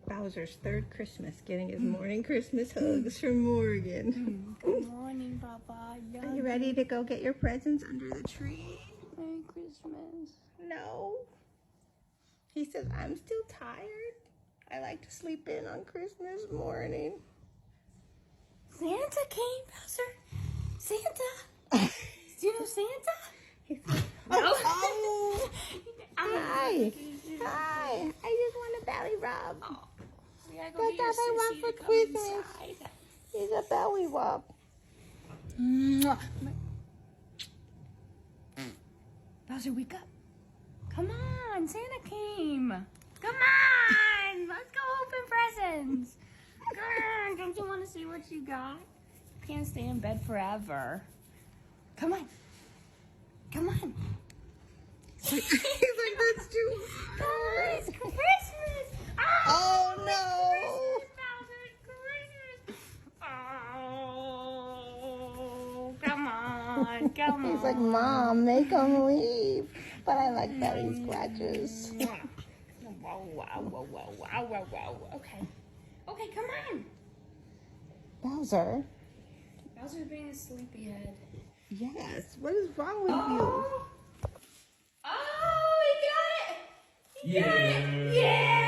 Bowser's third Christmas, getting his morning Christmas hugs from Morgan. Good morning, Papa. Are you ready to go get your presents under the tree? Merry Christmas. No. He says, I'm still tired. I like to sleep in on Christmas morning. Santa came, Bowser. Santa. Do you know Santa? He says, oh. Hi. Hi. I just want a belly rub. Oh, we gotta go That's get your all I want sissy for to come Christmas. inside. He's a belly rub. Mwah. Bowser, wake up. Come on, Santa came. Come on, let's go open presents. Grr, don't you want to see what you got? You can't stay in bed forever. Come on. Come on. He's like, that's too Come on, it's Christmas. Oh, no. Christmas, Bowser, it's Christmas. Oh, come on, come on. He's like, Mom, make him leave. But I like belly scratches. Wow, wow, wow, wow, wow, wow, wow. Okay. Okay, come on. Bowser? Bowser's being a sleepyhead. Yes. What is wrong with you? Oh, he got it. He got it. Yeah.